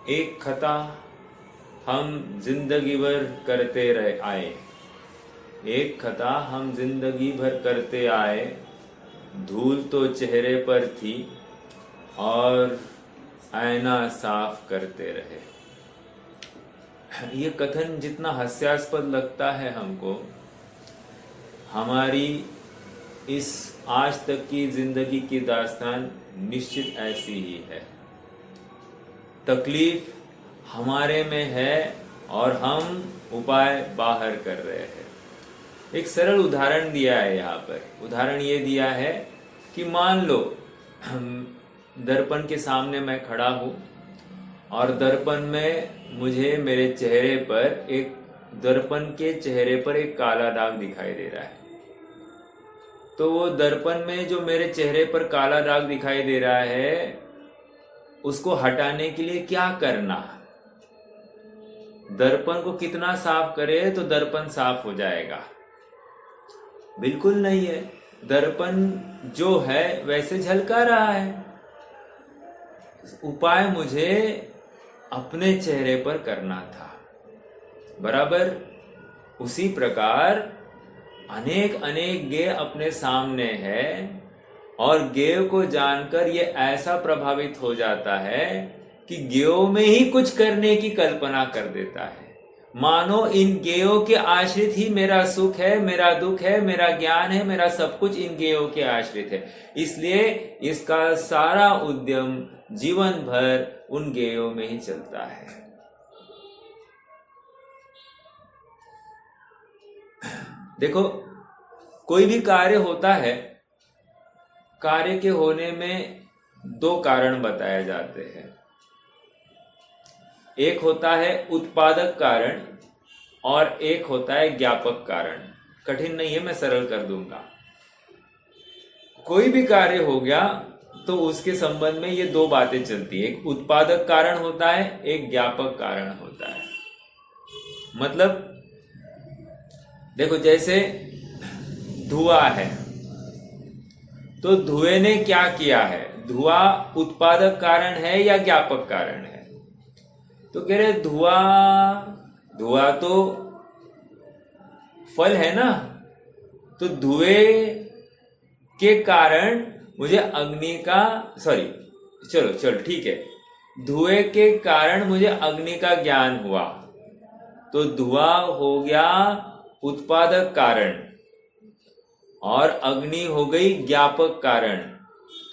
एक खता हम जिंदगी भर करते रहे आए, एक खता हम जिंदगी भर करते आए, धूल तो चेहरे पर थी और आईना साफ करते रहे। ये कथन जितना हास्यास्पद लगता है हमको, हमारी इस आज तक की जिंदगी की दास्तान निश्चित ऐसी ही है। तकलीफ हमारे में है और हम उपाय बाहर कर रहे हैं। एक सरल उदाहरण दिया है यहाँ पर। उदाहरण ये दिया है कि मान लो दर्पण के सामने मैं खड़ा हूँ और दर्पण में मुझे मेरे चेहरे पर दर्पण के चेहरे पर एक काला दाग दिखाई दे रहा है। तो वो दर्पण में जो मेरे चेहरे पर काला दाग दिखाई दे रहा है, उसको हटाने के लिए क्या करना? दर्पण को कितना साफ करे तो दर्पण साफ हो जाएगा? बिल्कुल नहीं है। दर्पण जो है वैसे झलका रहा है। उपाय मुझे अपने चेहरे पर करना था। बराबर उसी प्रकार अनेक अनेक गेय अपने सामने है और गेय को जानकर ये ऐसा प्रभावित हो जाता है कि गेयों में ही कुछ करने की कल्पना कर देता है। मानो इन गेयों के आश्रित ही मेरा सुख है, मेरा दुख है, मेरा ज्ञान है, मेरा सब कुछ इन गेयों के आश्रित है। इसलिए इसका सारा उद्यम जीवन भर उन गेयों में ही चलता है। देखो, कोई भी कार्य होता है, कार्य के होने में दो कारण बताए जाते हैं। एक होता है उत्पादक कारण और एक होता है ज्ञापक कारण। कठिन नहीं है, मैं सरल कर दूंगा। कोई भी कार्य हो गया तो उसके संबंध में ये दो बातें चलती है। एक उत्पादक कारण होता है, एक ज्ञापक कारण होता है। मतलब देखो, जैसे धुआं है तो धुएं ने क्या किया है? धुआं उत्पादक कारण है या ज्ञापक कारण है? तो कह रहे धुआं तो फल है ना, तो धुएं के कारण मुझे अग्नि का चलो ठीक है, धुएं के कारण मुझे अग्नि का ज्ञान हुआ, तो धुआं हो गया उत्पादक कारण और अग्नि हो गई ज्ञापक कारण।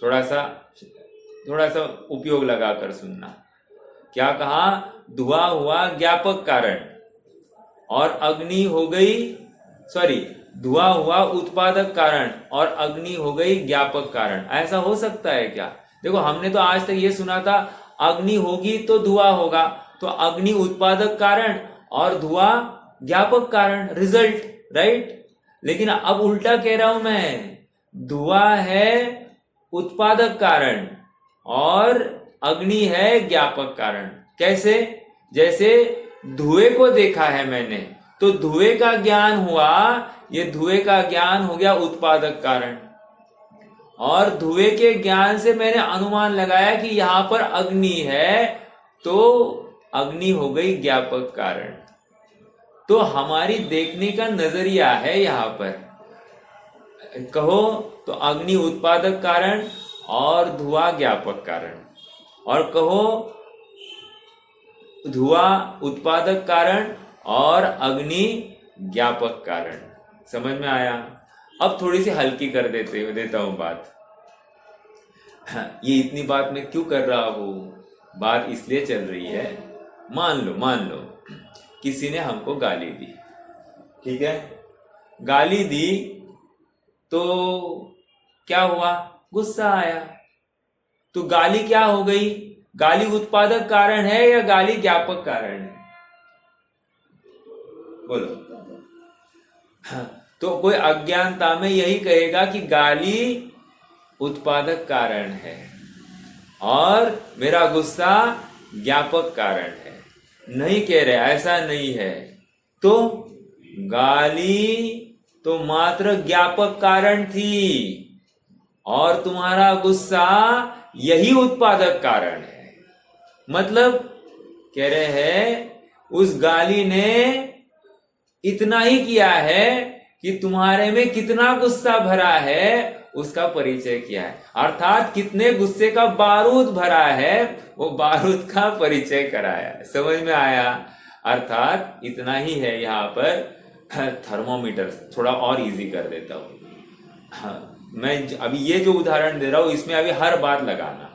थोड़ा सा उपयोग लगाकर सुनना। क्या कहा? धुआं हुआ ज्ञापक कारण और अग्नि हो गई, धुआं हुआ उत्पादक कारण और अग्नि हो गई ज्ञापक कारण। ऐसा हो सकता है क्या? देखो, हमने तो आज तक ये सुना था अग्नि होगी तो धुआं होगा, तो अग्नि उत्पादक कारण और धुआं ज्ञापक कारण, रिजल्ट, राइट? लेकिन अब उल्टा कह रहा हूं मैं, धुआं है उत्पादक कारण और अग्नि है ज्ञापक कारण। कैसे? जैसे धुएं को देखा है मैंने तो धुएं का ज्ञान हुआ, ये धुएं का ज्ञान हो गया उत्पादक कारण और धुएं के ज्ञान से मैंने अनुमान लगाया कि यहां पर अग्नि है, तो अग्नि हो गई ज्ञापक कारण। तो हमारी देखने का नजरिया है यहां पर। कहो तो अग्नि उत्पादक कारण और धुआं ज्ञापक कारण, और कहो धुआं उत्पादक कारण और अग्नि ज्ञापक कारण। समझ में आया? अब थोड़ी सी हल्की कर देता हूं बात। ये इतनी बात मैं क्यों कर रहा हूं? बात इसलिए चल रही है, मान लो किसी ने हमको गाली दी, ठीक है? गाली दी तो क्या हुआ? गुस्सा आया। तो गाली क्या हो गई? गाली उत्पादक कारण है या गाली ज्ञापक कारण है? बोलो। तो कोई अज्ञानता में यही कहेगा कि गाली उत्पादक कारण है और मेरा गुस्सा ज्ञापक कारण है। नहीं कह रहे, ऐसा नहीं है। तो गाली तो मात्र ज्ञापक कारण थी और तुम्हारा गुस्सा यही उत्पादक कारण है। मतलब कह रहे हैं उस गाली ने इतना ही किया है कि तुम्हारे में कितना गुस्सा भरा है उसका परिचय किया है, अर्थात कितने गुस्से का बारूद भरा है वो बारूद का परिचय कराया है। समझ में आया? अर्थात इतना ही है। यहाँ पर थर्मोमीटर थोड़ा और इजी कर देता हूं। मैं अभी ये जो उदाहरण दे रहा हूं इसमें अभी हर बात लगाना।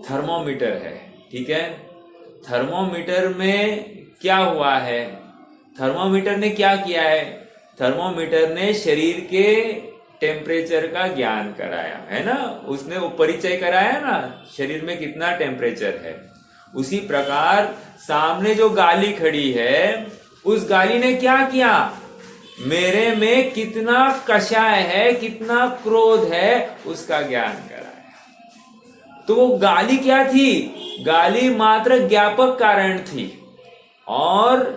थर्मोमीटर है, ठीक है। थर्मोमीटर में क्या हुआ है? थर्मोमीटर ने क्या किया है? थर्मोमीटर ने शरीर के टेम्परेचर का ज्ञान कराया है ना, उसने वो परिचय कराया ना शरीर में कितना टेम्परेचर है। उसी प्रकार सामने जो गाली खड़ी है उस गाली ने क्या किया? मेरे में कितना कषाय है, कितना क्रोध है उसका ज्ञान कराया। तो वो गाली क्या थी? गाली मात्र ज्ञापक कारण थी, और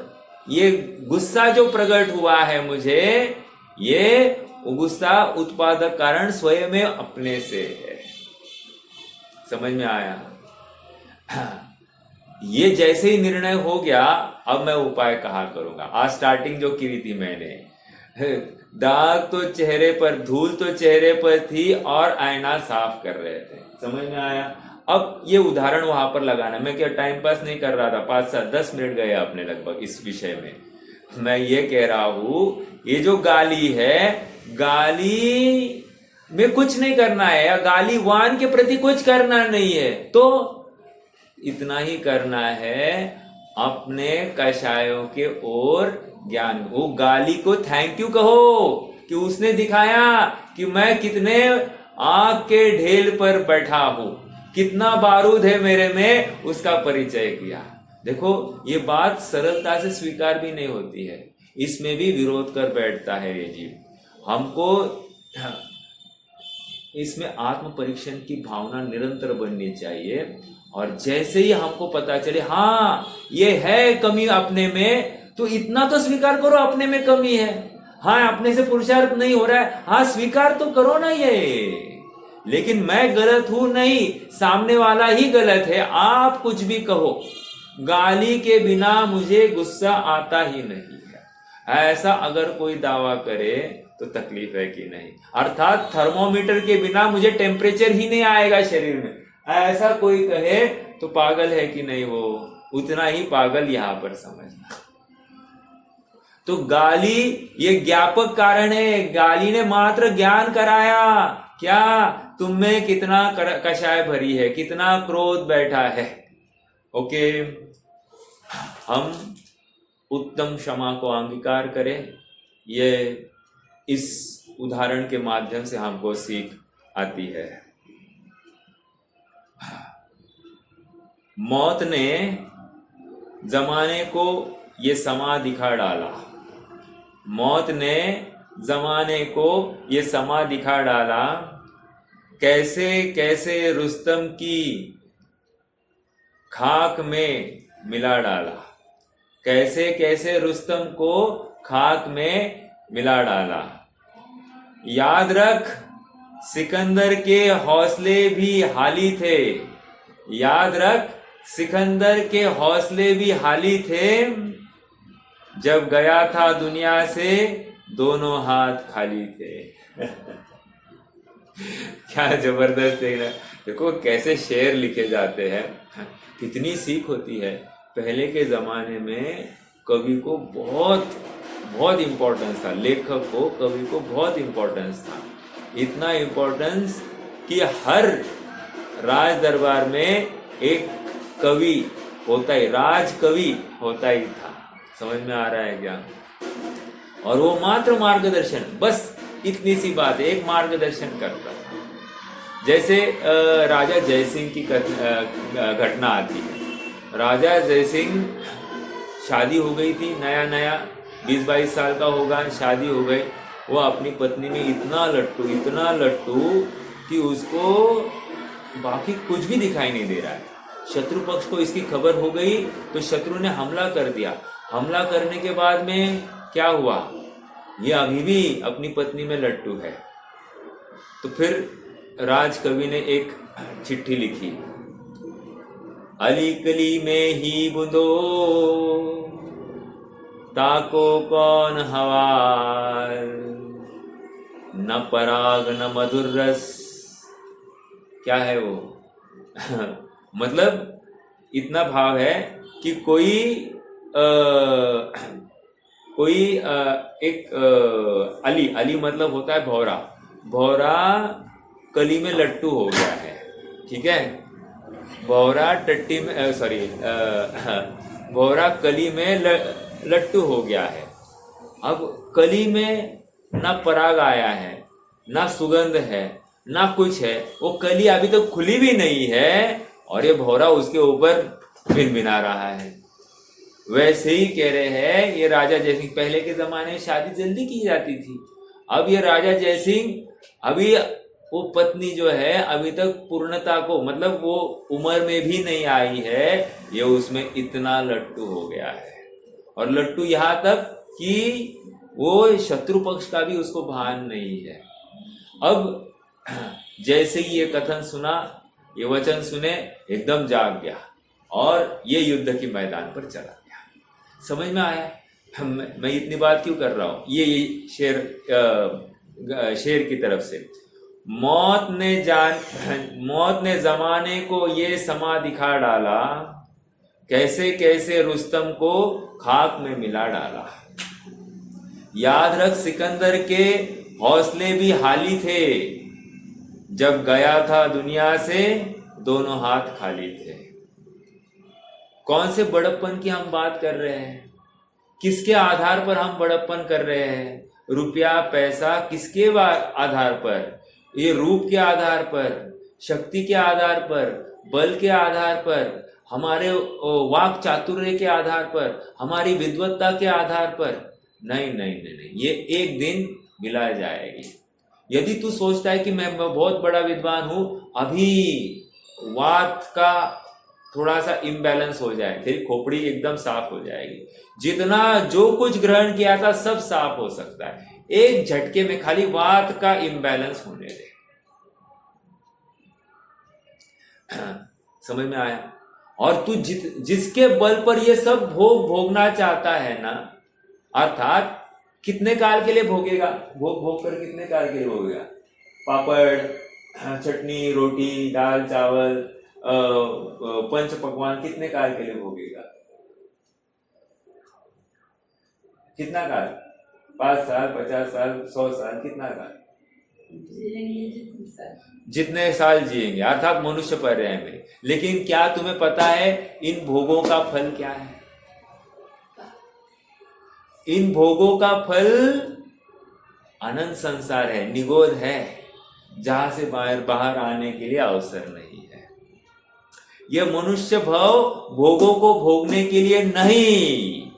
ये गुस्सा जो प्रकट हुआ है मुझे, ये गुस्सा उत्पादक कारण स्वयं में अपने से है। समझ में आया? ये जैसे ही निर्णय हो गया, अब मैं उपाय कहा करूंगा। आज स्टार्टिंग जो की थी मैंने, दाग तो चेहरे पर, धूल तो चेहरे पर थी और आईना साफ कर रहे थे। समझ में आया? अब ये उदाहरण वहां पर लगाना, मैं क्या टाइम पास नहीं कर रहा था, 5-7-10 मिनट गए अपने लगभग इस विषय में। मैं ये कह रहा हूं ये जो गाली है, गाली में कुछ नहीं करना है, या गालीवान के प्रति कुछ करना नहीं है, तो इतना ही करना है अपने कषायों के ओर ज्ञान। वो गाली को थैंक यू कहो कि उसने दिखाया कि मैं कितने आग के ढेल पर बैठा हूं, कितना बारूद है मेरे में, उसका परिचय किया। देखो ये बात सरलता से स्वीकार भी नहीं होती है, इसमें भी विरोध कर बैठता है ये जीव। हमको इसमें आत्म परीक्षण की भावना निरंतर बननी चाहिए, और जैसे ही हमको पता चले हाँ ये है कमी अपने में, तो इतना तो स्वीकार करो अपने में कमी है। हाँ अपने से पुरुषार्थ नहीं हो रहा है, हाँ स्वीकार तो करो ना ये, लेकिन मैं गलत हूं नहीं, सामने वाला ही गलत है। आप कुछ भी कहो, गाली के बिना मुझे गुस्सा आता ही नहीं है, ऐसा अगर कोई दावा करे तो तकलीफ है कि नहीं। अर्थात थर्मोमीटर के बिना मुझे टेम्परेचर ही नहीं आएगा शरीर में, ऐसा कोई कहे तो पागल है कि नहीं, वो उतना ही पागल यहां पर समझना। तो गाली ये ज्ञापक कारण है, गाली ने मात्र ज्ञान कराया क्या, तुम में कितना कषाय भरी है, कितना क्रोध बैठा है। ओके, हम उत्तम क्षमा को अंगीकार करें, ये इस उदाहरण के माध्यम से हमको सीख आती है। मौत ने जमाने को ये समा दिखा डाला, मौत ने जमाने को ये समा दिखा डाला, कैसे कैसे रुस्तम की खाक में मिला डाला, कैसे कैसे रुस्तम को खाक में मिला डाला। याद रख सिकंदर के हौसले भी हाली थे, याद रख सिकंदर के हौसले भी हाली थे, जब गया था दुनिया से दोनों हाथ खाली थे। क्या जबरदस्त है ना, देखो कैसे शेर लिखे जाते हैं, कितनी सीख होती है। पहले के जमाने में कवि को बहुत बहुत इंपॉर्टेंस था, लेखक को, कवि को बहुत इंपॉर्टेंस था। इतना इंपॉर्टेंस कि हर राज दरबार में एक कवि होता ही, राज कवि होता ही था। समझ में आ रहा है क्या? और वो मात्र मार्गदर्शन, बस इतनी सी बात है, एक मार्गदर्शन करता था। जैसे राजा जयसिंह की घटना आती है। राजा जयसिंह, शादी हो गई थी, नया नया 20-22 साल का होगा, शादी हो गई। वो अपनी पत्नी में इतना लट्टू कि उसको बाकी कुछ भी दिखाई नहीं दे रहा है। शत्रु पक्ष को इसकी खबर हो गई तो शत्रु ने हमला कर दिया। हमला करने के बाद में क्या हुआ, ये अभी भी अपनी पत्नी में लट्टू है। तो फिर राजकवि ने एक चिट्ठी लिखी अली कली में ही बूंदो, ताको कौन हवार, न पराग न मधुर रस। क्या है वो? मतलब इतना भाव है कि एक अली, अली मतलब होता है भौरा, भौरा कली में लट्टू हो गया है, ठीक है। भौरा टट्टी में सॉरी भौरा कली में लट्टू हो गया है। अब कली में ना पराग आया है, ना सुगंध है, ना कुछ है, वो कली अभी तक खुली भी नहीं है और ये भौरा उसके ऊपर भिनभिना रहा है। वैसे ही कह रहे हैं ये राजा जयसिंह, पहले के जमाने में शादी जल्दी की जाती थी, अब ये राजा जयसिंह अभी वो पत्नी जो है अभी तक पूर्णता को, मतलब वो उम्र में भी नहीं आई है, ये उसमें इतना लट्टू हो गया है। और लट्टू यहाँ तक कि वो शत्रु पक्ष का भी उसको भान नहीं है। अब जैसे ही ये कथन सुना, ये वचन सुने, एकदम जाग गया और ये युद्ध के मैदान पर चला गया। समझ में आया मैं इतनी बात क्यों कर रहा हूं? ये शेर की तरफ से, मौत ने जमाने को ये समा दिखा डाला, कैसे कैसे रुस्तम को खाक में मिला डाला। याद रख सिकंदर के हौसले भी हाली थे, जब गया था दुनिया से दोनों हाथ खाली थे। कौन से बड़प्पन की हम बात कर रहे हैं? किसके आधार पर हम बड़प्पन कर रहे हैं? रुपया पैसा किसके आधार पर? ये रूप के आधार पर, शक्ति के आधार पर, बल के आधार पर, हमारे वाक चातुर्य के आधार पर, हमारी विद्वत्ता के आधार पर? नहीं नहीं नहीं नहीं, ये एक दिन मिला जाएगी। यदि तू सोचता है कि मैं बहुत बड़ा विद्वान हूं, अभी वात का थोड़ा सा इम्बैलेंस हो जाए, तेरी खोपड़ी एकदम साफ हो जाएगी। जितना जो कुछ ग्रहण किया था सब साफ हो सकता है एक झटके में, खाली वात का इम्बैलेंस होने दे। समझ में आया? और तू जिसके बल पर ये सब भोगना चाहता है ना, अर्थात कितने काल के लिए भोगेगा? भोग कर कितने काल के लिए भोगेगा? पापड़, चटनी, रोटी, दाल, चावल, पंच पकवान कितने काल के लिए भोगेगा? कितना काल? 5 साल, 50 साल, 100 साल, कितना काल? जितने साल जिएंगे, अर्थात मनुष्य पर्याय में। लेकिन क्या तुम्हें पता है इन भोगों का फल क्या है? इन भोगों का फल अनंत संसार है, निगोद है, जहां से बाहर आने के लिए अवसर नहीं है। यह मनुष्य भव भोगों को भोगने के लिए नहीं,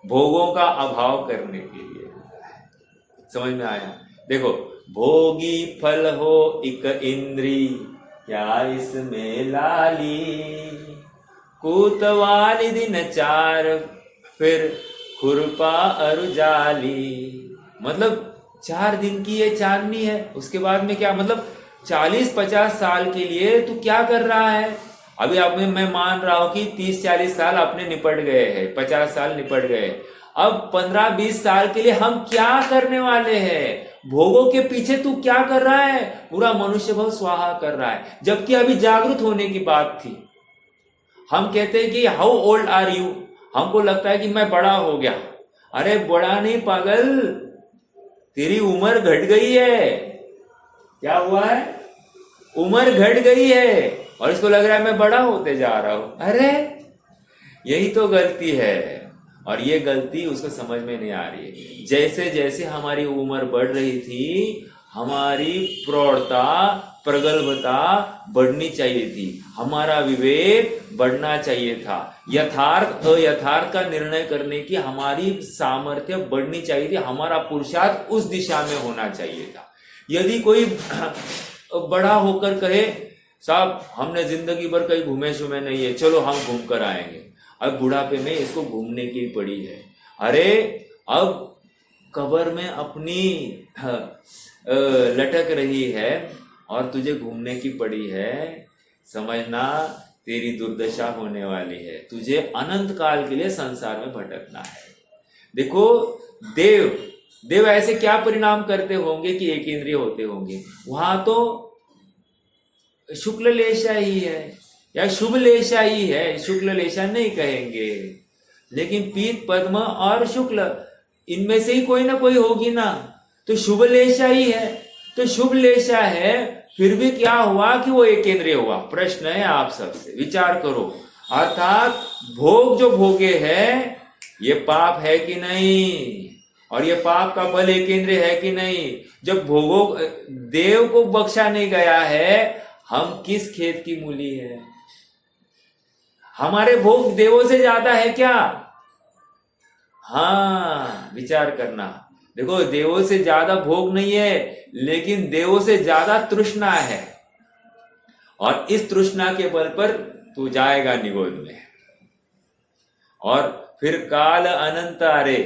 भोगों का अभाव करने के लिए है। समझ में आया? देखो, भोगी फल हो इक इंद्री, क्या इसमें लाली, कोतवाली दिन चार, फिर खुरपा अरुजाली। मतलब 4 दिन की ये चांदनी है, उसके बाद में क्या? मतलब 40-50 साल के लिए तू क्या कर रहा है? अभी अब मैं मान रहा हूं कि 30-40 साल अपने निपट गए हैं, 50 साल निपट गए। अब 15-20 साल के लिए हम क्या करने वाले हैं? भोगों के पीछे तू क्या कर रहा है? पूरा मनुष्य भव स्वाहा कर रहा है, जबकि अभी जागृत होने की बात थी। हम कहते हैं कि हाउ ओल्ड आर यू? हमको लगता है कि मैं बड़ा हो गया। अरे बड़ा नहीं पागल, तेरी उम्र घट गई है। क्या हुआ है? उम्र घट गई है और इसको लग रहा है मैं बड़ा होते जा रहा हूं। अरे यही तो गलती है, और ये गलती उसको समझ में नहीं आ रही है। जैसे जैसे हमारी उम्र बढ़ रही थी, हमारी प्रौढ़ता, प्रगल्भता बढ़नी चाहिए थी, हमारा विवेक बढ़ना चाहिए था, यथार्थ अयथार्थ का निर्णय करने की हमारी सामर्थ्य बढ़नी चाहिए थी, हमारा पुरुषार्थ उस दिशा में होना चाहिए था। यदि कोई बड़ा होकर कहे साहब हमने जिंदगी भर कहीं घूमे शुमे नहीं है, चलो हम घूम कर आएंगे, अब बुढ़ापे में इसको घूमने की पड़ी है। अरे अब कब्र में अपनी लटक रही है और तुझे घूमने की पड़ी है। समझना तेरी दुर्दशा होने वाली है, तुझे अनंत काल के लिए संसार में भटकना है। देखो, देव ऐसे क्या परिणाम करते होंगे कि एक इंद्रिय होते होंगे? वहां तो शुक्ल लेशा ही है या शुभ लेशा ही है, शुक्ल लेशा नहीं कहेंगे, लेकिन पीत पद्म और शुक्ल इनमें से ही कोई ना कोई होगी ना, तो शुभ लेशा ही है। तो शुभ लेशा है, फिर भी क्या हुआ कि वो एक इंद्रिय हुआ? प्रश्न है आप सबसे, विचार करो। अर्थात भोग जो भोगे है ये पाप है कि नहीं, और ये पाप का फल एक इंद्रिय है कि नहीं? जब भोगों देव को बख्शा नहीं गया है, हम किस खेत की मूली है? हमारे भोग देवों से ज्यादा है क्या? हाँ, विचार करना। देखो, देवों से ज्यादा भोग नहीं है, लेकिन देवों से ज्यादा तृष्णा है, और इस तृष्णा के बल पर तू जाएगा निगोद में, और फिर काल अनंत अरे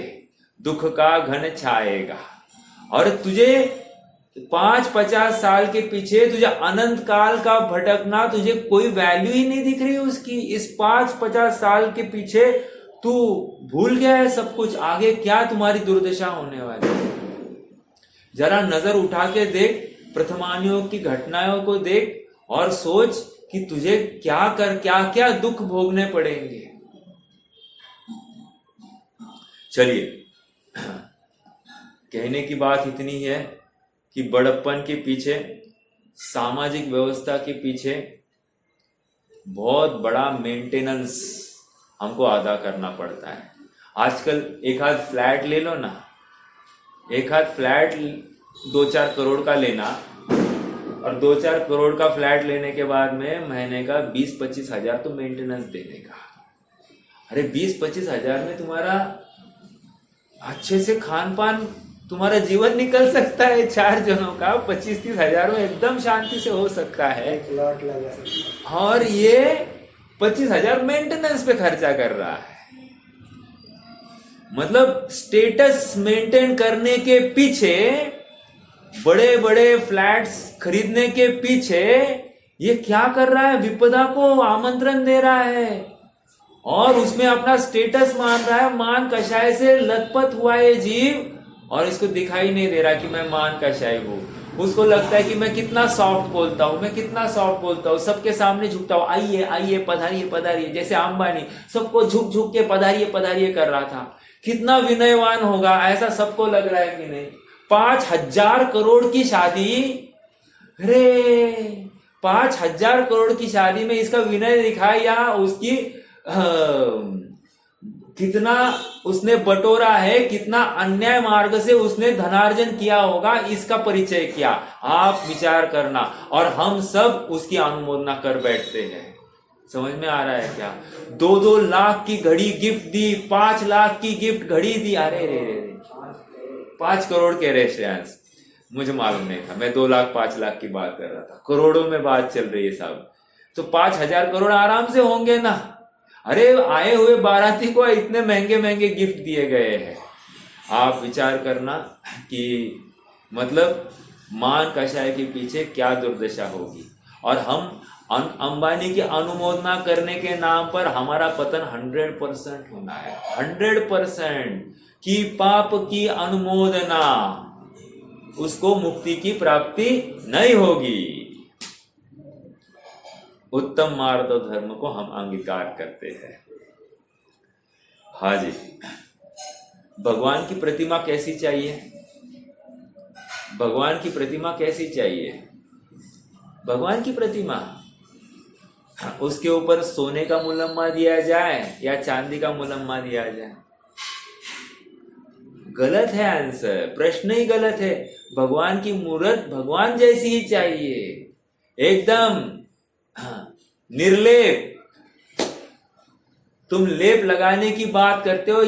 दुख का घन छाएगा, और तुझे 5-50 साल के पीछे तुझे अनंत काल का भटकना, तुझे कोई वैल्यू ही नहीं दिख रही उसकी। इस 5-50 साल के पीछे तू भूल गया है सब कुछ, आगे क्या तुम्हारी दुर्दशा होने वाली है। जरा नजर उठा के देख, प्रथमानियों की घटनाओं को देख और सोच कि तुझे क्या क्या दुख भोगने पड़ेंगे। चलिए, कहने की बात इतनी है कि बड़प्पन के पीछे, सामाजिक व्यवस्था के पीछे बहुत बड़ा मेंटेनेंस हमको अदा करना पड़ता है। आजकल एक आध फ्लैट ले लो ना, एक आध फ्लैट 2-4 करोड़ का लेना, और 2-4 करोड़ का फ्लैट लेने के बाद में महीने का 20-25 हजार तो मेंटेनेंस देने का। अरे 20-25 हजार में तुम्हारा अच्छे से खान पान, तुम्हारा जीवन निकल सकता है 4 जनों का। 25-30 हजार में एकदम शांति से हो सकता है, और ये 25 हजार मेंटेनेंस पे खर्चा कर रहा है। मतलब स्टेटस मेंटेन करने के पीछे, बड़े बड़े फ्लैट्स खरीदने के पीछे ये क्या कर रहा है? विपदा को आमंत्रण दे रहा है, और उसमें अपना स्टेटस मान रहा है। मान कषाय से लथपथ हुआ है जीव, और इसको दिखाई नहीं दे रहा कि मैं मान कषाय हूं। उसको लगता है कि मैं कितना सॉफ्ट बोलता हूं, मैं कितना सॉफ्ट बोलता हूं, सबके सामने झुकता हूं, आइए आइए पधारिए पधारिए, जैसे अंबानी सबको झुक झुक के पधारिए पधारिए कर रहा था। कितना विनयवान होगा, ऐसा सबको लग रहा है कि नहीं? 5,000 करोड़ की शादी, अरे 5,000 करोड़ की शादी में इसका विनय दिखा, या उसकी कितना उसने बटोरा है, कितना अन्याय मार्ग से उसने धनार्जन किया होगा, इसका परिचय किया। आप विचार करना, और हम सब उसकी अनुमोदना कर बैठते हैं। समझ में आ रहा है क्या? 2-2 लाख की घड़ी गिफ्ट दी, 5 लाख की गिफ्ट घड़ी दी। अरे रे 5 करोड़ के रेस्टोरेंट्स, मुझे मालूम नहीं था, मैं 2 लाख 5 लाख की बात कर रहा था। करोड़ों में बात चल रही है साहब, तो 5,000 करोड़ आराम से होंगे ना। अरे आए हुए बाराती को इतने महंगे महंगे गिफ्ट दिए गए हैं। आप विचार करना कि मतलब मान कषाय के पीछे क्या दुर्दशा होगी, और हम अंबानी की अनुमोदना करने के नाम पर हमारा पतन 100% होना है। 100% कि पाप की अनुमोदना, उसको मुक्ति की प्राप्ति नहीं होगी। उत्तम मार्ग और धर्म को हम अंगीकार करते हैं। हाँ जी, भगवान की प्रतिमा कैसी चाहिए? भगवान की प्रतिमा कैसी चाहिए? भगवान की प्रतिमा, उसके ऊपर सोने का मुलम्मा दिया जाए या चांदी का मुलम्मा दिया जाए? गलत है आंसर, प्रश्न ही गलत है। भगवान की मूर्त भगवान जैसी ही चाहिए, एकदम निर्लेप। तुम लेप लगाने की बात करते हो,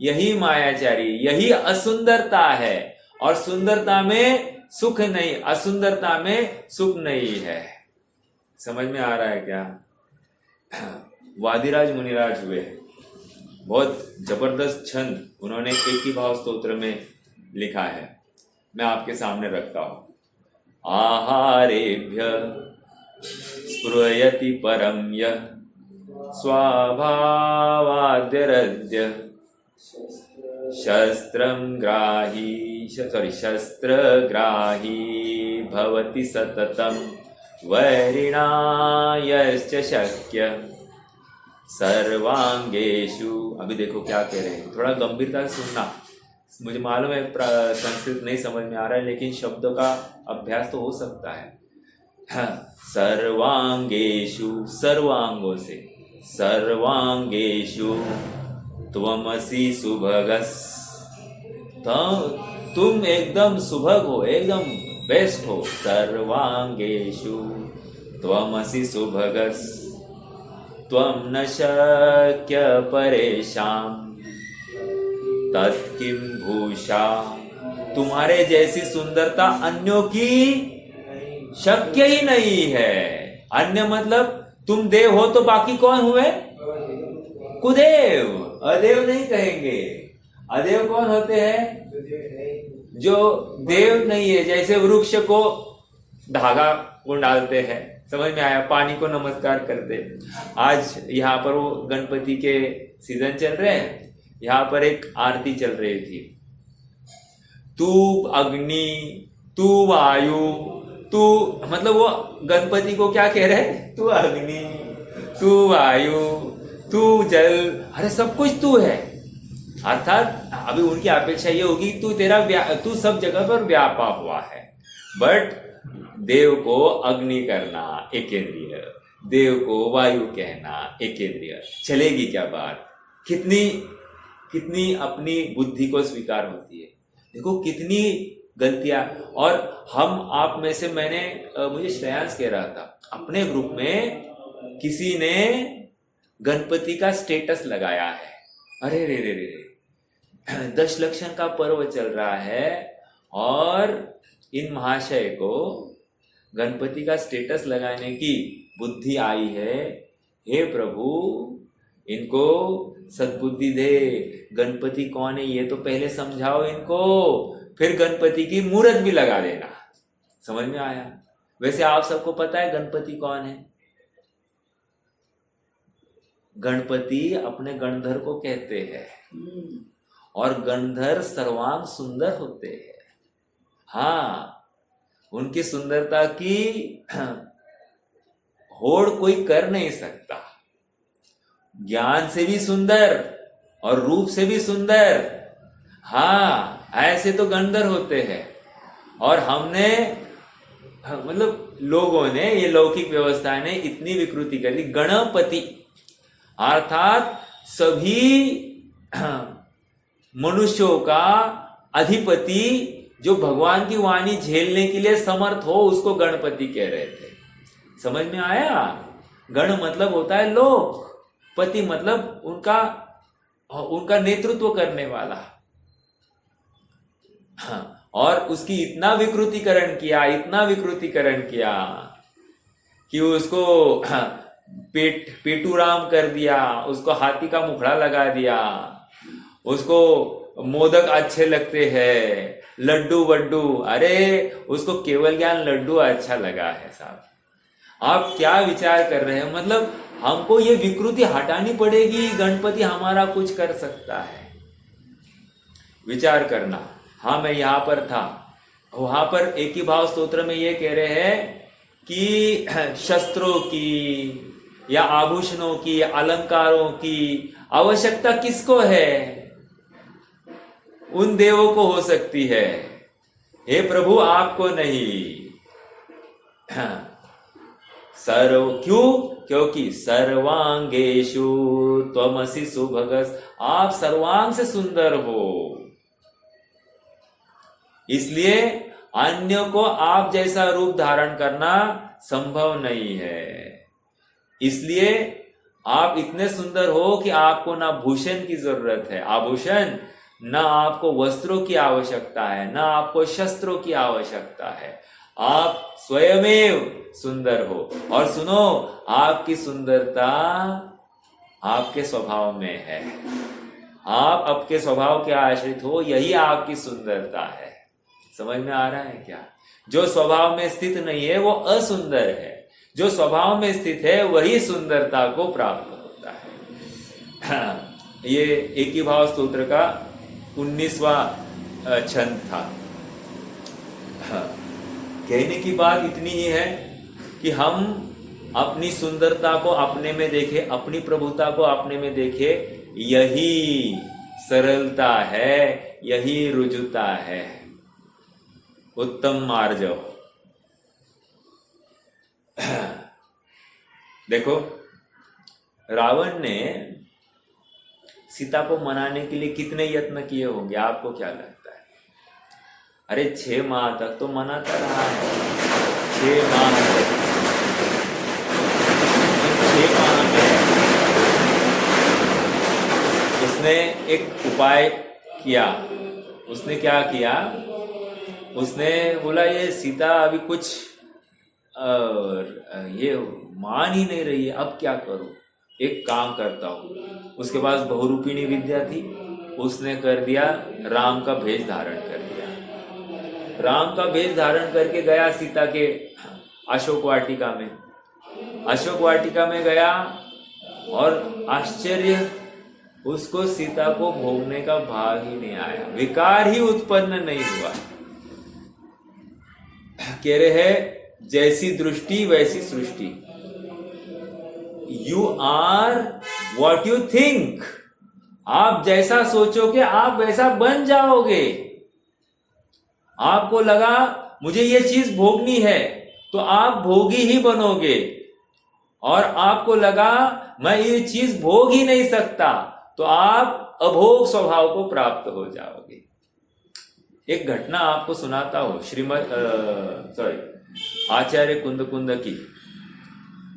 यही मायाचारी, यही असुंदरता है। और सुंदरता में सुख नहीं, असुंदरता में सुख नहीं है। समझ में आ रहा है क्या? वादिराज मुनिराज हुए, बहुत जबरदस्त छंद उन्होंने एक ही भाव स्तोत्र में लिखा है, मैं आपके सामने रखता हूं। आहारेभ्य स्पृहयति परम यः स्वभावाद्यरद्य शस्त्रग्राही भवति सततं वैरिणा यश्च शक्य सर्वांगेषु। अभी देखो क्या कह रहे हैं, थोड़ा गंभीरता से सुनना। मुझे मालूम है संस्कृत नहीं समझ में आ रहा है, लेकिन शब्दों का अभ्यास तो हो सकता है। सर्वांगेषु, सर्वांगों से, सर्वांगेषु त्वमसि सुभगस्, तुम एकदम सुभग हो, एकदम बेस्ट हो। सर्वांगेषु त्वमसि सुभगस् त्वं न शक्य परेशान तत्किं भूषा। तुम्हारे जैसी सुंदरता अन्यों की शक्य ही नहीं है। अन्य मतलब तुम देव हो तो बाकी कौन हुए? कुदेव। अदेव नहीं कहेंगे। अदेव कौन होते हैं? जो देव नहीं है। जैसे वृक्ष को धागा को डालते हैं, समझ में आया? पानी को नमस्कार करते। आज यहाँ पर वो गणपति के सीजन चल रहे हैं, यहाँ पर एक आरती चल रही थी। तू अग्नि, तू वायु, तू मतलब वो गणपति को क्या कह रहे हैं? तू अग्नि, तू वायु, तू जल, अरे सब कुछ तू है। अर्थात अभी उनकी अपेक्षा ये होगी तू सब जगह पर व्यापा हुआ है। बट देव को अग्नि करना एकेंद्रिय, देव को वायु कहना एकेंद्रिय, चलेगी क्या बात? कितनी अपनी बुद्धि को स्वीकार होती है। देखो कितनी गलतियां। और हम आप में से मुझे श्रेयांश कह रहा था, अपने ग्रुप में किसी ने गणपति का स्टेटस लगाया है। अरे रे रे रे, दशलक्षण का पर्व चल रहा है और इन महाशय को गणपति का स्टेटस लगाने की बुद्धि आई है। हे प्रभु, इनको सद्बुद्धि दे। गणपति कौन है ये तो पहले समझाओ इनको, फिर गणपति की मूर्त भी लगा देना। समझ में आया? वैसे आप सबको पता है गणपति कौन है? गणपति अपने गणधर को कहते हैं, और गणधर सर्वांग सुंदर होते हैं। हाँ, उनकी सुंदरता की होड़ कोई कर नहीं सकता। ज्ञान से भी सुंदर और रूप से भी सुंदर। हाँ, ऐसे तो गणधर होते हैं। और हमने मतलब लोगों ने, ये लौकिक व्यवस्था ने इतनी विकृति कर दी। गणपति अर्थात सभी मनुष्यों का अधिपति, जो भगवान की वाणी झेलने के लिए समर्थ हो, उसको गणपति कह रहे थे। समझ में आया? गण मतलब होता है लोक, पति मतलब उनका नेतृत्व करने वाला। हाँ, और उसकी इतना विकृतीकरण किया कि उसको पेटूराम कर दिया, उसको हाथी का मुखड़ा लगा दिया, उसको मोदक अच्छे लगते हैं, लड्डू वड्डू। अरे उसको केवल ज्ञान लड्डू अच्छा लगा है। साहब आप क्या विचार कर रहे हैं? मतलब हमको ये विकृति हटानी पड़ेगी, गणपति हमारा कुछ कर सकता है। विचार करना। हाँ, मैं यहाँ पर था, वहां पर एक ही भाव स्तोत्र में ये कह रहे हैं कि शस्त्रों की या आभूषणों की, अलंकारों की आवश्यकता किसको है? उन देवों को हो सकती है। हे प्रभु, आपको नहीं। क्यों? क्योंकि सर्वांगेषु त्वमसि सुभगस्, आप सर्वांग से सुंदर हो। इसलिए अन्य को आप जैसा रूप धारण करना संभव नहीं है। इसलिए आप इतने सुंदर हो कि आपको ना भूषण की जरूरत है, आभूषण, ना आपको वस्त्रों की आवश्यकता है, ना आपको शस्त्रों की आवश्यकता है। आप स्वयमेव सुंदर हो। और सुनो, आपकी सुंदरता आपके स्वभाव में है। आप आपके स्वभाव के आश्रित हो, यही आपकी सुंदरता है। समझ में आ रहा है क्या? जो स्वभाव में स्थित नहीं है वो असुंदर है। जो स्वभाव में स्थित है वही सुंदरता को प्राप्त होता है। हाँ, ये एक ही भाव स्तोत्र का 19वां छंद था। हाँ, कहने की बात इतनी ही है कि हम अपनी सुंदरता को अपने में देखें, अपनी प्रभुता को अपने में देखें। यही सरलता है, यही रुजुता है, उत्तम मार्जव। देखो, रावण ने सीता को मनाने के लिए कितने यत्न किए होंगे, आपको क्या लगता है? अरे 6 माह तक तो मनाता रहा है। 6 माह तक, 6 माह में उसने एक उपाय किया। उसने क्या किया? उसने बोला ये सीता अभी कुछ ये मान ही नहीं रही है, अब क्या करूं? एक काम करता हूं। उसके पास बहुरूपिणी विद्या थी, उसने कर दिया, राम का भेष धारण कर दिया। राम का भेष धारण करके गया सीता के अशोक वाटिका में। अशोक वाटिका में गया और आश्चर्य, उसको सीता को भोगने का भाग ही नहीं आया, विकार ही उत्पन्न नहीं हुआ। कह रहे हैं जैसी दृष्टि वैसी सृष्टि। You are what you think. आप जैसा सोचोगे आप वैसा बन जाओगे। आपको लगा मुझे ये चीज भोगनी है तो आप भोगी ही बनोगे, और आपको लगा मैं ये चीज भोग ही नहीं सकता तो आप अभोग स्वभाव को प्राप्त हो जाओगे। एक घटना आपको सुनाता हूं, आचार्य कुंद की।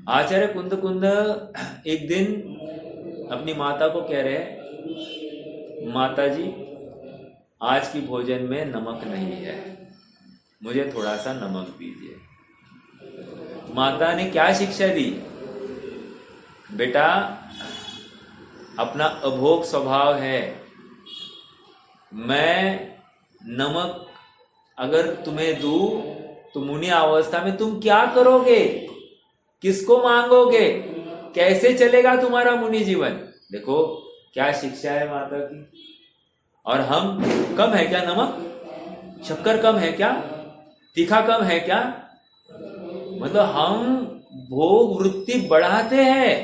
आचार्य कुंद एक दिन अपनी माता को कह रहे हैं, माता जी आज की भोजन में नमक नहीं है, मुझे थोड़ा सा नमक दीजिए। माता ने क्या शिक्षा दी? बेटा अपना अभोग स्वभाव है, मैं नमक अगर तुम्हें दूं तो मुनि अवस्था में तुम क्या करोगे? किसको मांगोगे? कैसे चलेगा तुम्हारा मुनि जीवन? देखो क्या शिक्षा है माता की। और हम कम है क्या नमक? शक्कर कम है क्या? तीखा कम है क्या? मतलब हम भोग वृत्ति बढ़ाते हैं।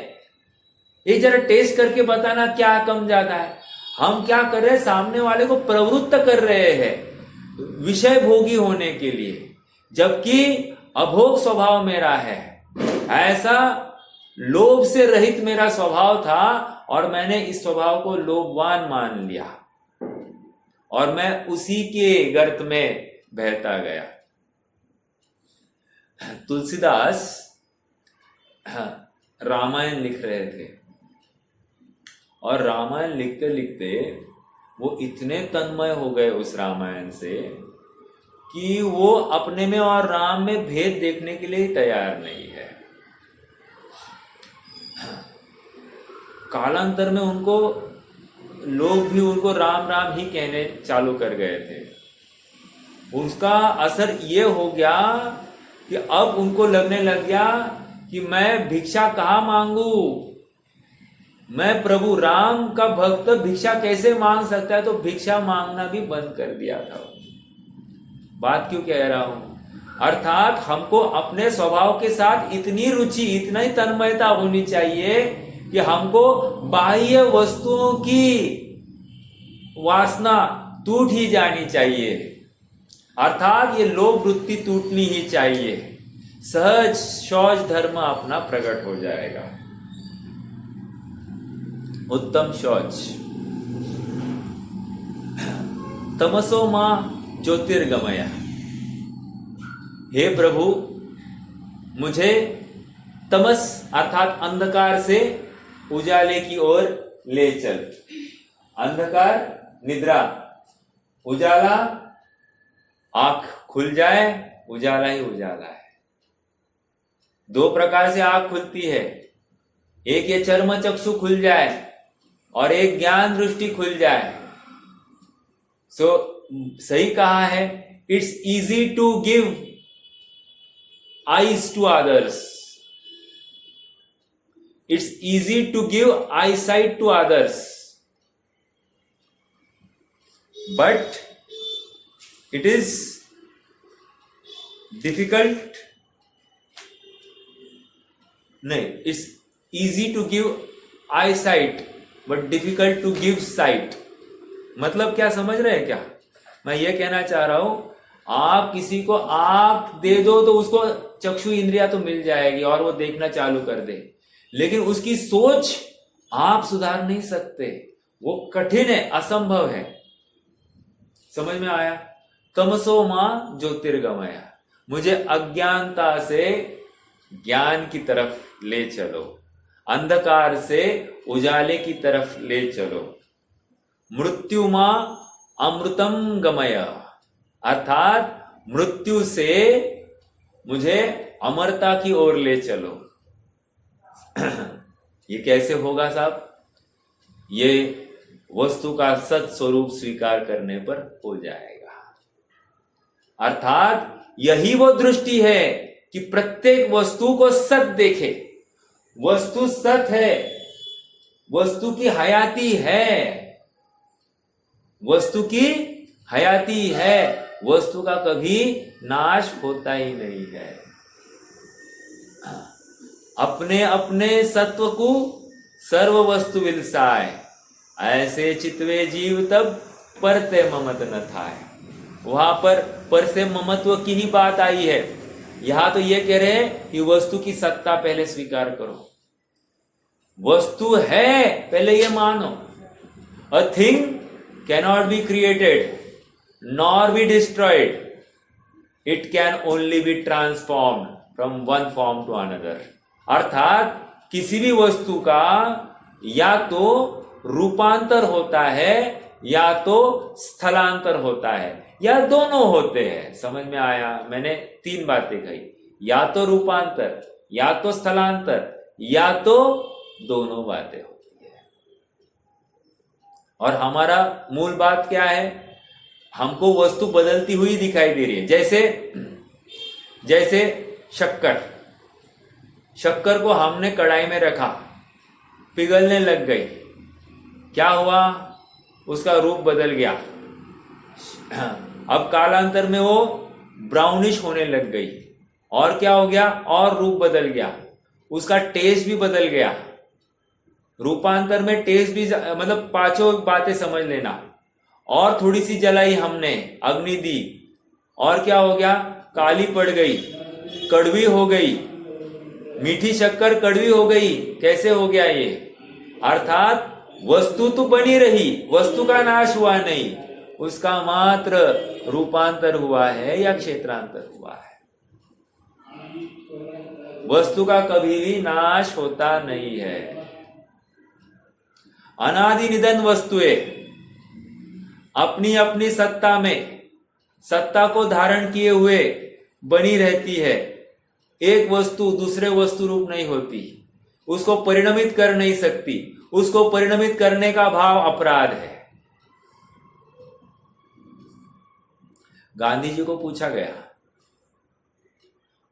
ये जरा टेस्ट करके बताना क्या कम ज्यादा है। हम क्या कर रहे हैं? सामने वाले को प्रवृत्त कर रहे हैं विषय भोगी होने के लिए, जबकि अभोग स्वभाव मेरा है। ऐसा लोभ से रहित मेरा स्वभाव था और मैंने इस स्वभाव को लोभवान मान लिया और मैं उसी के गर्त में बहता गया। तुलसीदास रामायण लिख रहे थे और रामायण लिखते लिखते वो इतने तन्मय हो गए उस रामायण से कि वो अपने में और राम में भेद देखने के लिए तैयार नहीं है। कालांतर में उनको लोग भी उनको राम राम ही कहने चालू कर गए थे। उसका असर ये हो गया कि अब उनको लगने लग गया कि मैं भिक्षा कहाँ मांगू, मैं प्रभु राम का भक्त भिक्षा कैसे मांग सकता है, तो भिक्षा मांगना भी बंद कर दिया था। बात क्यों कह रहा हूं? अर्थात हमको अपने स्वभाव के साथ इतनी रुचि, इतना ही तन्मयता होनी चाहिए कि हमको बाह्य वस्तुओं की वासना टूट ही जानी चाहिए। अर्थात ये लोभ वृत्ति टूटनी ही चाहिए। सहज शौच धर्म अपना प्रकट हो जाएगा। उत्तम शौच। तमसो मां ज्योतिर्गमय। हे प्रभु मुझे तमस अर्थात अंधकार से उजाले की ओर ले चल। अंधकार निद्रा, उजाला आंख खुल जाए, उजाला ही उजाला है। दो प्रकार से आंख खुलती है, एक ये चर्म चक्षु खुल जाए और एक ज्ञान दृष्टि खुल जाए। सही कहा है, it's easy to give eyes to others it's easy to give eyesight to others, but it is difficult, नहीं, it's easy to give eyesight but difficult to give sight. मतलब क्या समझ रहे हैं क्या? मैं ये कहना चाह रहा हूं, आप किसी को आंख दे दो तो उसको चक्षु इंद्रिया तो मिल जाएगी और वो देखना चालू कर दे, लेकिन उसकी सोच आप सुधार नहीं सकते, वो कठिन है, असंभव है। समझ में आया? तमसो मां ज्योतिर्गमया, मुझे अज्ञानता से ज्ञान की तरफ ले चलो, अंधकार से उजाले की तरफ ले चलो। मृत्यु मां अमृतम गमय, अर्थात मृत्यु से मुझे अमरता की ओर ले चलो। ये कैसे होगा साहब? ये वस्तु का सत स्वरूप स्वीकार करने पर हो जाएगा। अर्थात यही वो दृष्टि है कि प्रत्येक वस्तु को सत देखे। वस्तु सत है, वस्तु की हयाती है, वस्तु की हयाती है, वस्तु का कभी नाश होता ही नहीं है। अपने अपने सत्व को सर्व वस्तु विलसाए, ऐसे चितवे जीव तब परते ममत न थाए। वहां पर से ममत्व की ही बात आई है। यहां तो ये कह रहे हैं कि वस्तु की सत्ता पहले स्वीकार करो, वस्तु है पहले ये मानो। A thing cannot be created nor be destroyed, it can only be transformed from one form to another. अर्थात किसी भी वस्तु का या तो रूपांतर होता है या तो स्थलांतर होता है, या दोनों होते हैं। समझ में आया? मैंने 3 बातें कही, या तो रूपांतर, या तो स्थलांतर, या तो दोनों बातें होती है। और हमारा मूल बात क्या है? हमको वस्तु बदलती हुई दिखाई दे रही है। जैसे शक्कर को हमने कढ़ाई में रखा, पिघलने लग गई, क्या हुआ? उसका रूप बदल गया। अब कालांतर में वो ब्राउनिश होने लग गई, और क्या हो गया? और रूप बदल गया, उसका टेस्ट भी बदल गया। रूपांतर में टेस्ट भी, मतलब 5 बातें समझ लेना। और थोड़ी सी जलाई हमने, अग्नि दी, और क्या हो गया? काली पड़ गई, कड़वी हो गई, मीठी शक्कर कड़वी हो गई। कैसे हो गया ये? अर्थात वस्तु तो बनी रही, वस्तु का नाश हुआ नहीं, उसका मात्र रूपांतर हुआ है या क्षेत्रांतर हुआ है। वस्तु का कभी भी नाश होता नहीं है। अनादि निधन वस्तुएं अपनी अपनी सत्ता में, सत्ता को धारण किए हुए बनी रहती है। एक वस्तु दूसरे वस्तु रूप नहीं होती, उसको परिणमित कर नहीं सकती। उसको परिणमित करने का भाव अपराध है। गांधी जी को पूछा गया,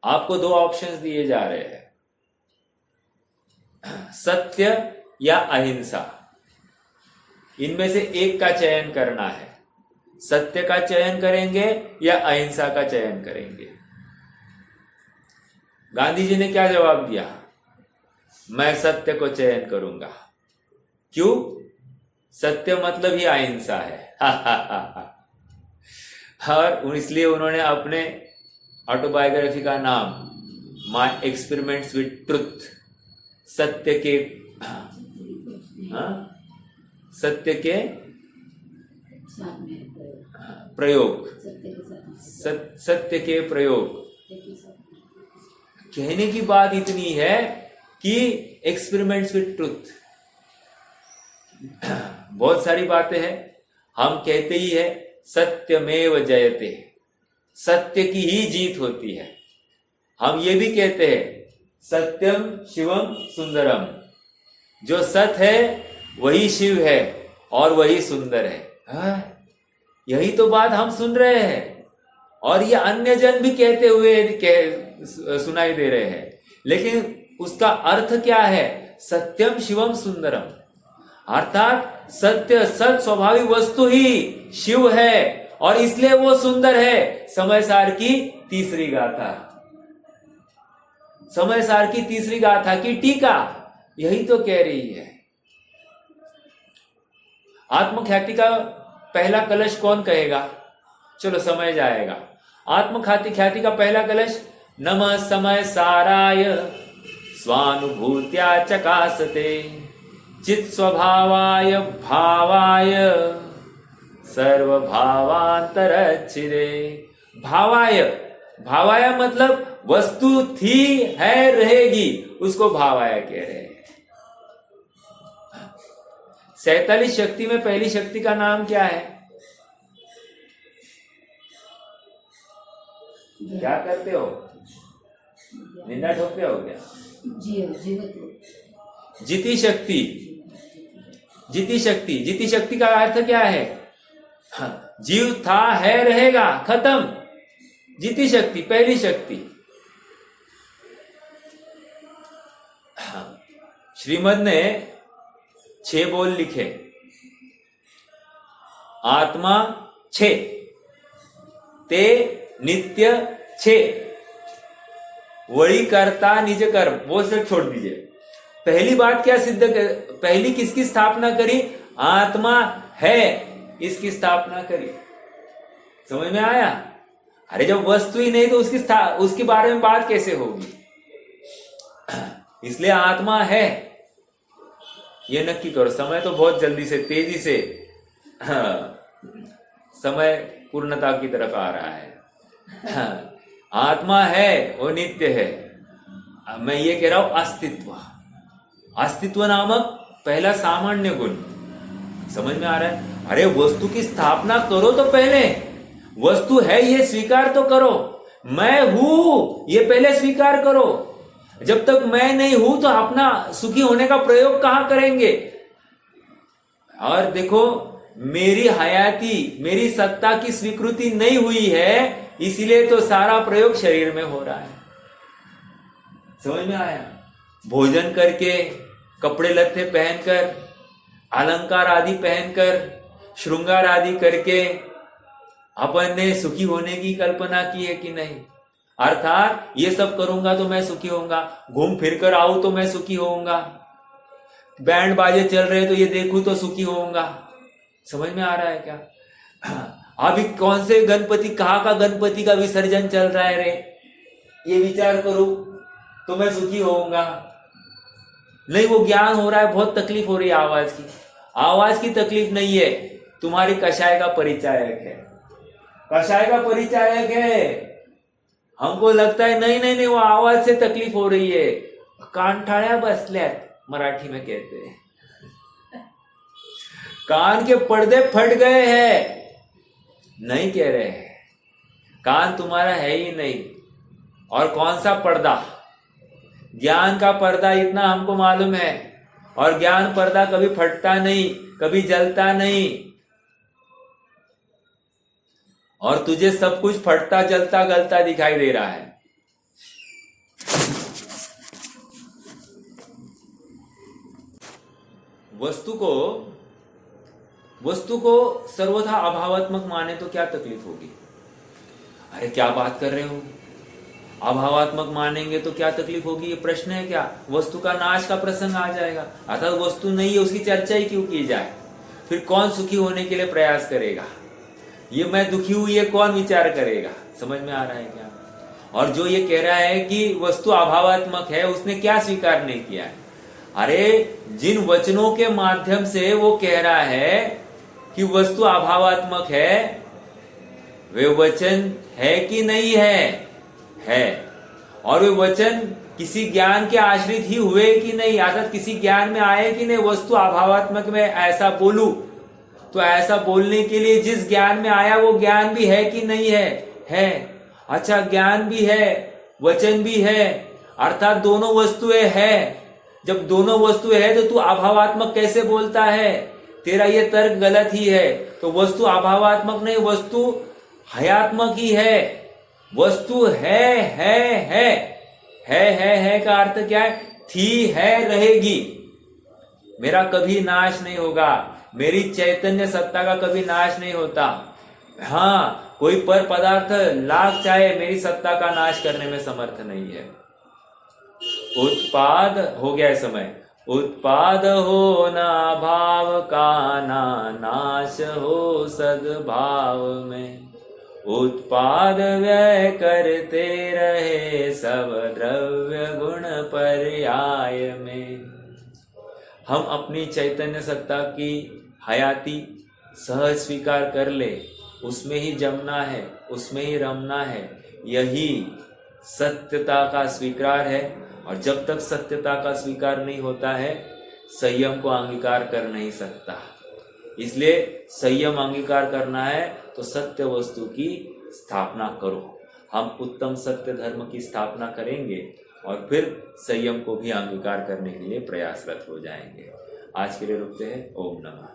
आपको 2 ऑप्शंस दिए जा रहे हैं, सत्य या अहिंसा, इनमें से एक का चयन करना है। सत्य का चयन करेंगे या अहिंसा का चयन करेंगे? गांधी जी ने क्या जवाब दिया? मैं सत्य को चयन करूंगा। क्यों? सत्य मतलब ही अहिंसा है। और इसलिए उन्होंने अपने ऑटोबायोग्राफी का नाम माय एक्सपेरिमेंट्स विद ट्रुथ, सत्य के प्रयोग, सत्य के प्रयोग। कहने की बात इतनी है कि एक्सपेरिमेंट्स विद ट्रुथ, बहुत सारी बातें हैं। हम कहते ही है सत्यमेव जयते, सत्य की ही जीत होती है। हम ये भी कहते हैं सत्यम शिवम सुंदरम, जो सत्य है वही शिव है और वही सुंदर है। यही तो बात हम सुन रहे हैं, और ये अन्य जन भी कहते हुए सुनाई दे रहे हैं। लेकिन उसका अर्थ क्या है? सत्यम शिवम सुंदरम, अर्थात सत्य सत स्वाभाविक वस्तु ही शिव है और इसलिए वो सुंदर है। समय सार की तीसरी गाथा, समय सार की तीसरी गाथा की टीका यही तो कह रही है। आत्मख्याति का पहला कलश कौन कहेगा? चलो समय जाएगा। आत्मख्याति का पहला कलश, नमः समय साराय स्वानुभूत्या चकासते चित स्वभावाय भावाय सर्वभावांतरच्छिदे। भावाय, भावाय मतलब वस्तु थी है रहेगी, उसको भावाय कह रहे हैं। 47 शक्ति में पहली शक्ति का नाम क्या है? क्या करते हो? निंदा ठोकते हो क्या? जिति शक्ति। जिति शक्ति, जिति शक्ति का अर्थ क्या है? जीव था है रहेगा, खत्म। जिति शक्ति पहली शक्ति। श्रीमद ने 6 बोल लिखे, आत्मा 6, ते नित्य 6, वही करता निज कर्म, वो सब छोड़ दीजिए। पहली बात क्या सिद्ध कर, पहली किसकी स्थापना करी? आत्मा है, इसकी स्थापना करी। समझ में आया? अरे जब वस्तु ही नहीं तो उसके बारे में बात कैसे होगी? इसलिए आत्मा है, ये नक्की करो। समय तो बहुत जल्दी से तेजी से समय पूर्णता की तरफ आ रहा है। आत्मा है, वो नित्य है। मैं ये कह रहा हूं अस्तित्व, अस्तित्व नामक पहला सामान्य गुण समझ में आ रहा है? अरे वस्तु की स्थापना करो तो पहले वस्तु है ये स्वीकार तो करो। मैं हूं ये पहले स्वीकार करो। जब तक मैं नहीं हूं तो अपना सुखी होने का प्रयोग कहां करेंगे? और देखो, मेरी हयाती, मेरी सत्ता की स्वीकृति नहीं हुई है, इसीलिए तो सारा प्रयोग शरीर में हो रहा है। समझ में आया? भोजन करके, कपड़े लत्ते पहनकर, अलंकार आदि पहनकर, श्रृंगार आदि करके अपन ने सुखी होने की कल्पना की है कि नहीं? अर्थात ये सब करूंगा तो मैं सुखी होऊंगा, घूम फिर कर आऊं तो मैं सुखी होऊंगा, बैंड बाजे चल रहे तो ये देखूं तो सुखी होऊंगा। समझ में आ रहा है क्या? अभी कौन से गणपति, कहाँ का गणपति का विसर्जन चल रहा है रे, ये विचार करूं तो मैं सुखी होऊंगा। नहीं, वो ज्ञान हो रहा है, बहुत तकलीफ हो रही है आवाज की। आवाज की तकलीफ नहीं है, तुम्हारी कषाय का परिचायक है, कषाय का परिचायक है। हमको लगता है नहीं नहीं नहीं, वो आवाज से तकलीफ हो रही है, कानठाळ्या बसल्यात मराठी में कहते हैं, कान के पर्दे फट गए हैं। नहीं कह रहे हैं, कान तुम्हारा है ही नहीं। और कौन सा पर्दा? ज्ञान का पर्दा, इतना हमको मालूम है। और ज्ञान पर्दा कभी फटता नहीं, कभी जलता नहीं। और तुझे सब कुछ फटता जलता गलता दिखाई दे रहा है। वस्तु को सर्वथा अभावात्मक माने तो क्या तकलीफ होगी? अरे क्या बात कर रहे हो? अभावात्मक मानेंगे तो क्या तकलीफ होगी? ये प्रश्न है क्या? वस्तु का नाश का प्रसंग आ जाएगा। अर्थात वस्तु नहीं है, उसकी चर्चा ही क्यों की जाए? फिर कौन सुखी होने के लिए प्रयास करेगा? ये मैं दुखी हूं, ये कौन विचार करेगा? समझ में आ रहा है क्या? और जो ये कह रहा है कि वस्तु अभावात्मक है, उसने क्या स्वीकार नहीं किया है? अरे जिन वचनों के माध्यम से वो कह रहा है कि वस्तु अभावात्मक है, वे वचन है कि नहीं है? है। और वे वचन किसी ज्ञान के आश्रित ही हुए कि नहीं? अर्थात किसी ज्ञान में आए कि नहीं? वस्तु अभावात्मक में ऐसा बोलूं तो ऐसा बोलने के लिए जिस ज्ञान में आया वो ज्ञान भी है कि नहीं है? है। अच्छा, ज्ञान भी है, वचन भी है, अर्थात दोनों वस्तुएं है। जब दोनों वस्तुएं है तो तू अभावात्मक कैसे बोलता है? तेरा ये तर्क गलत ही है। तो वस्तु अभावात्मक नहीं, वस्तु हयात्मक ही है। वस्तु है का अर्थ क्या है? थी है रहेगी, मेरा कभी नाश नहीं होगा, मेरी चैतन्य सत्ता का कभी नाश नहीं होता। हाँ, कोई पर पदार्थ लाख चाहे, मेरी सत्ता का नाश करने में समर्थ नहीं है। उत्पाद हो गया है समय, उत्पाद हो ना भाव का, ना नाश हो सद्भाव में, उत्पाद व्यय करते रहे सब द्रव्य गुण पर्याय में। हम अपनी चैतन्य सत्ता की हयाती सहज स्वीकार कर ले, उसमें ही जमना है, उसमें ही रमना है, यही सत्यता का स्वीकार है। और जब तक सत्यता का स्वीकार नहीं होता है, संयम को अंगीकार कर नहीं सकता। इसलिए संयम अंगीकार करना है तो सत्य वस्तु की स्थापना करो। हम उत्तम सत्य धर्म की स्थापना करेंगे और फिर संयम को भी अंगीकार करने के लिए प्रयासरत हो जाएंगे। आज के लिए रुकते हैं। ओम नमः।